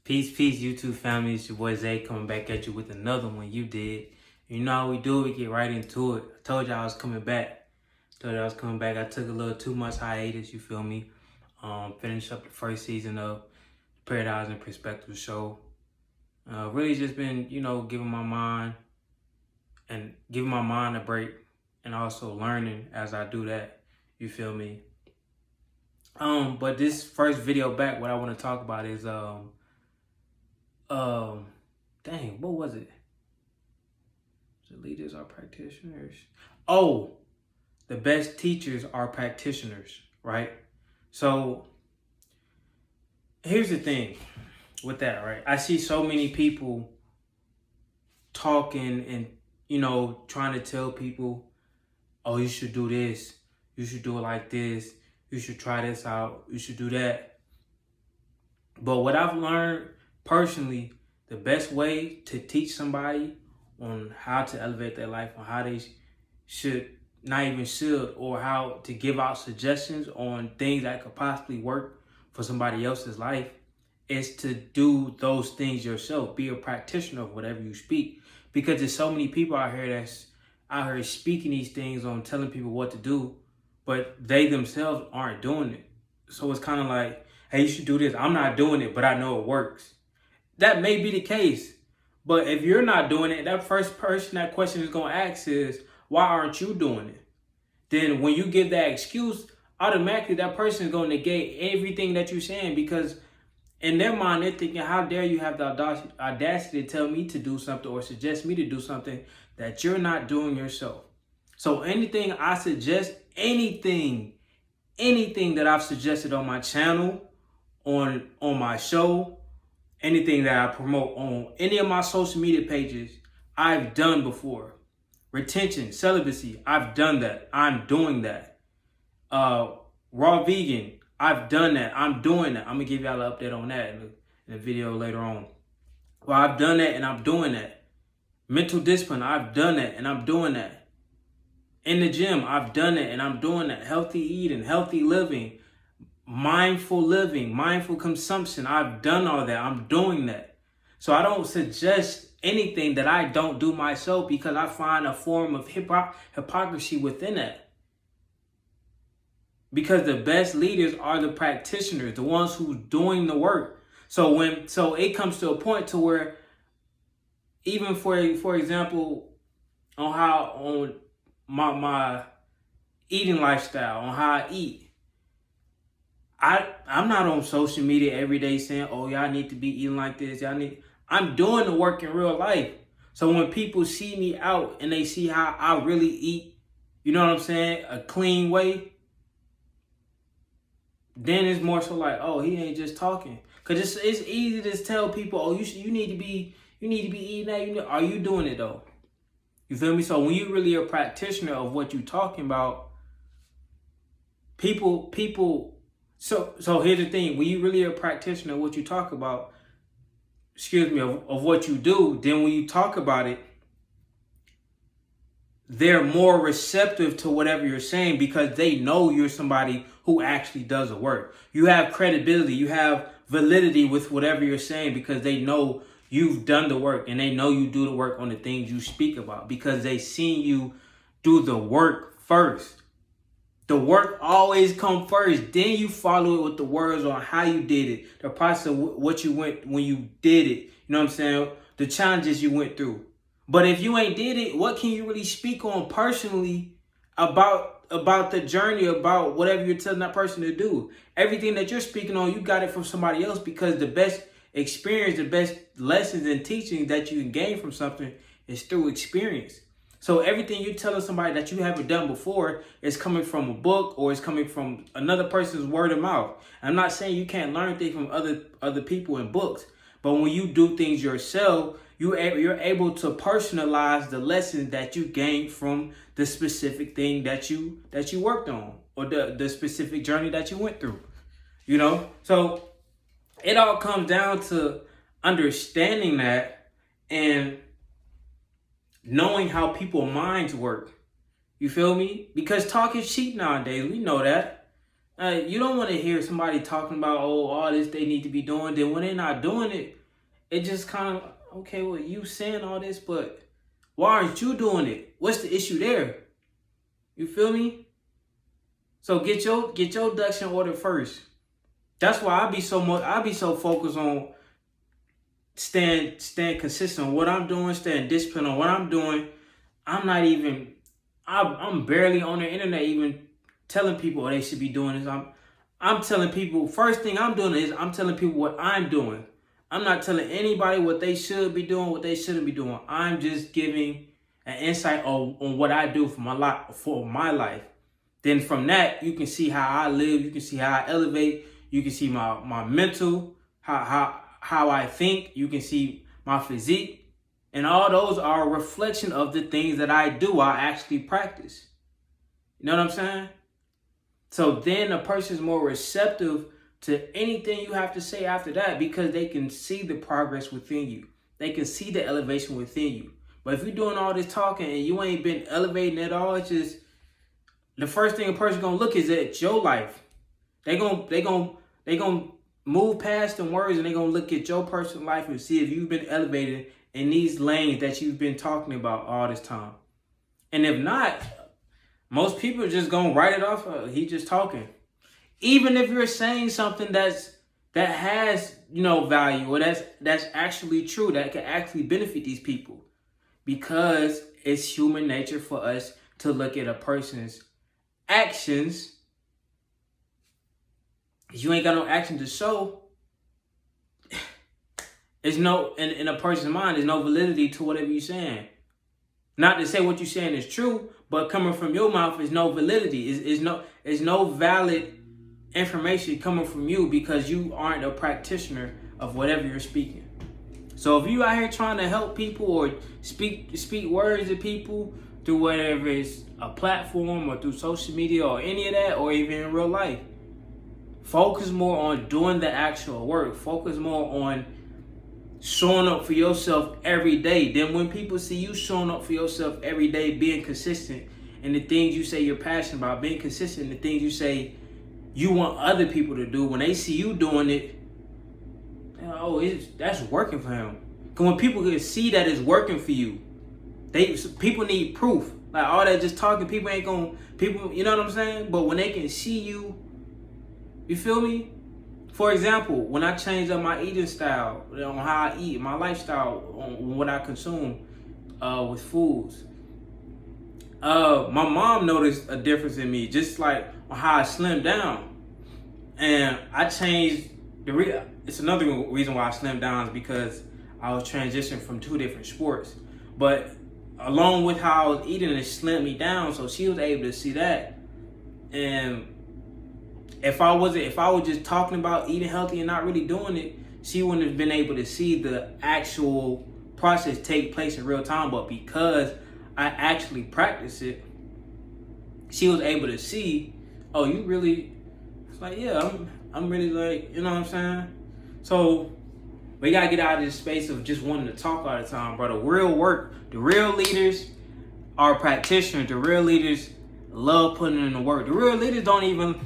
Peace, YouTube family. It's your boy Zay coming back at you with another one. You did. You know how we do. We get right into it. I told y'all I was coming back. I took a little 2 months hiatus. You feel me? Finished up the first season of Paradise and Perspective show. Really just been, giving my mind a break, and also learning as I do that. You feel me? But this first video back, what I want to talk about is dang, what was it? The leaders are practitioners. Oh, the best teachers are practitioners, right? So here's the thing with that, right? I see so many people talking and, trying to tell people, oh, you should do this. You should do it like this. You should try this out. You should do that. But what I've learned personally, the best way to teach somebody on how to elevate their life, on how they or how to give out suggestions on things that could possibly work for somebody else's life, is to do those things yourself. Be a practitioner of whatever you speak. Because there's so many people out here that's out here speaking these things on telling people what to do, but they themselves aren't doing it. So it's kind of like, hey, you should do this. I'm not doing it, but I know it works. That may be the case. But if you're not doing it, that first person that question is going to ask is, why aren't you doing it? Then when you give that excuse, automatically that person is going to negate everything that you're saying, because in their mind, they're thinking, how dare you have the audacity to tell me to do something or suggest me to do something that you're not doing yourself. So anything I suggest, anything that I've suggested on my channel, on my show, anything that I promote on any of my social media pages, I've done before. Retention, celibacy, I've done that. I'm doing that. Raw vegan, I've done that. I'm doing that. I'm going to give y'all an update on that in the video later on. Well, I've done that and I'm doing that. Mental discipline, I've done that and I'm doing that. In the gym, I've done it and I'm doing that. Healthy eating, healthy living, mindful consumption, I've done all that. I'm doing that. So I don't suggest anything that I don't do myself, because I find a form of hypocrisy within that. Because the best leaders are the practitioners, the ones who's doing the work. So it comes to a point to where, even for example, on my eating lifestyle, on how I eat, I'm not on social media every day saying, oh, y'all need to be eating like this. I'm doing the work in real life. So when people see me out and they see how I really eat, you know what I'm saying, a clean way, then it's more so like, oh, he ain't just talking. Because it's easy to tell people, oh, you need to be eating that. Are you doing it though? You feel me? So when you're really a practitioner of what you're talking about, people. So here's the thing: when you really a practitioner of what you talk about, of what you do, then when you talk about it, they're more receptive to whatever you're saying, because they know you're somebody who actually does the work. You have credibility, you have validity with whatever you're saying, because they know you've done the work, and they know you do the work on the things you speak about, because they seen you do the work first. The work always come first. Then you follow it with the words on how you did it, the process of what you went when you did it. You know what I'm saying? The challenges you went through. But if you ain't did it, what can you really speak on personally about the journey, about whatever you're telling that person to do? Everything that you're speaking on, you got it from somebody else, because the best experience, the best lessons and teachings that you can gain from something is through experience. So everything you're telling somebody that you haven't done before is coming from a book, or is coming from another person's word of mouth. I'm not saying you can't learn things from other people in books, but when you do things yourself, you're able to personalize the lessons that you gained from the specific thing that you worked on, or the specific journey that you went through. So it all comes down to understanding that and knowing how people's minds work. You feel me? Because talk is cheap nowadays. We know that. You don't want to hear somebody talking about, oh, all this they need to be doing. Then when they're not doing it, it just kind of, okay, well, you saying all this, but why aren't you doing it? What's the issue there? You feel me? So get your ducks in order first. That's why I be so focused on staying consistent on what I'm doing, staying disciplined on what I'm doing. I'm barely on the internet even telling people what they should be doing this. I'm telling people, first thing I'm doing is I'm telling people what I'm doing. I'm not telling anybody what they should be doing, what they shouldn't be doing. I'm just giving an insight on what I do for my life. Then from that, you can see how I live. You can see how I elevate. You can see my mental, how I think. You can see my physique. And all those are a reflection of the things that I do, I actually practice. You know what I'm saying? So then a person's more receptive to anything you have to say after that because they can see the progress within you. They can see the elevation within you. But if you're doing all this talking and you ain't been elevating at all, it's just the first thing a person gonna look is at your life. They gonna move past them words and they gonna look at your personal life and see if you've been elevated in these lanes that you've been talking about all this time. And if not, most people are just gonna write it off. He just talking. Even if you're saying something that has value or that's actually true, that can actually benefit these people, because it's human nature for us to look at a person's actions. If you ain't got no action to show, there's no in a person's mind, there's no validity to whatever you're saying. Not to say what you're saying is true, but coming from your mouth is no validity. Is no valid information coming from you because you aren't a practitioner of whatever you're speaking. So if you out here trying to help people or speak words to people through whatever it's a platform or through social media or any of that, or even in real life, focus more on doing the actual work. Focus more on showing up for yourself every day. Then when people see you showing up for yourself every day, being consistent in the things you say you're passionate about, being consistent in the things you say you want other people to do, when they see you doing it, that's working for him. Because when people can see that it's working for you, people need proof. Like all that just talking, people, you know what I'm saying? But when they can see you, you feel me? For example, when I changed up my eating style, on how I eat, my lifestyle, on what I consume with foods, my mom noticed a difference in me, just like on how I slimmed down. And I changed it's another reason why I slimmed down is because I was transitioning from 2 different sports. But along with how I was eating, it slimmed me down, so she was able to see that. And if I was just talking about eating healthy and not really doing it, she wouldn't have been able to see the actual process take place in real time. But because I actually practice it, she was able to see, oh, you really, it's like, yeah, I'm really like, you know what I'm saying? So we gotta get out of this space of just wanting to talk all the time, bro. The real work, the real leaders are practitioners. The real leaders love putting in the work. The real leaders don't even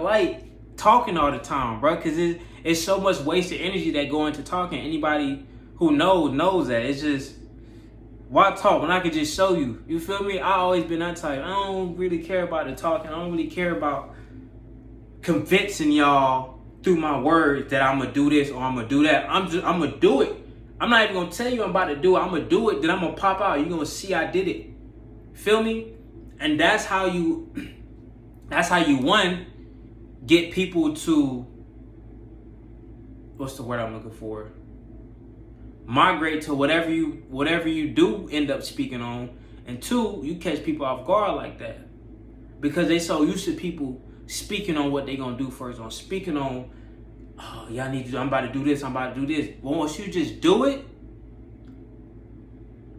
like talking all the time, bro, because it's so much wasted energy that go into talking. Anybody who knows that. It's just, why talk when I could just show you? You feel me? I always been that type. I don't really care about the talking. I don't really care about convincing y'all through my words that I'm gonna do this or I'm gonna do that. I'm gonna do it. I'm not even gonna tell you I'm about to do it. I'm gonna do it, then I'm gonna pop out. You're gonna see I did it. Feel me? And that's how you one, get people to, what's the word I'm looking for? Migrate to whatever you do end up speaking on. And 2, you catch people off guard like that, because they so used to people speaking on what they gonna do first, on speaking on, oh, y'all need to, I'm about to do this, I'm about to do this. Well, once you just do it,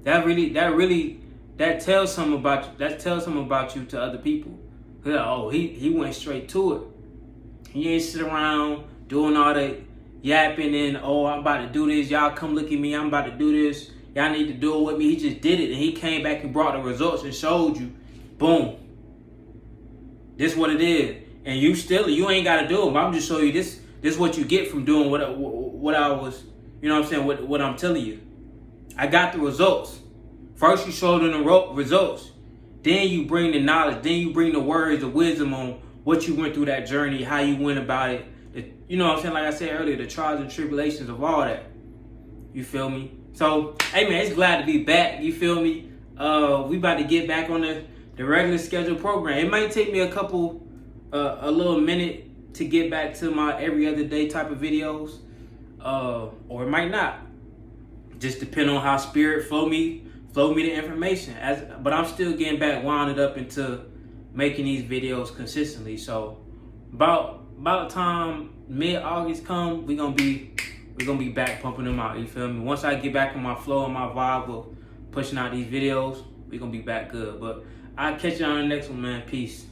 that tells something about you to other people. Oh, he went straight to it. He ain't sit around doing all the yapping and, oh, I'm about to do this, y'all come look at me, I'm about to do this, y'all need to do it with me. He just did it, and he came back and brought the results and showed you, boom, this what it is. And you ain't got to do them. I'm just showing you this is what you get from doing what I was, you know what I'm saying, what I'm telling you. I got the results. First you show them the results. Then you bring the knowledge. Then you bring the words, the wisdom on what you went through that journey, how you went about it. You know what I'm saying? Like I said earlier, the trials and tribulations of all that. You feel me? So, hey man, it's glad to be back. You feel me? We about to get back on the regular scheduled program. It might take me a little minute to get back to my every other day type of videos. Or it might not. Just depend on how spirit flow me the information. But I'm still getting back wound up into making these videos consistently. So about time mid-August come, we're gonna be back pumping them out. You feel me? Once I get back on my flow and my vibe of pushing out these videos, we're gonna be back good. But I'll catch you on the next one, man. Peace.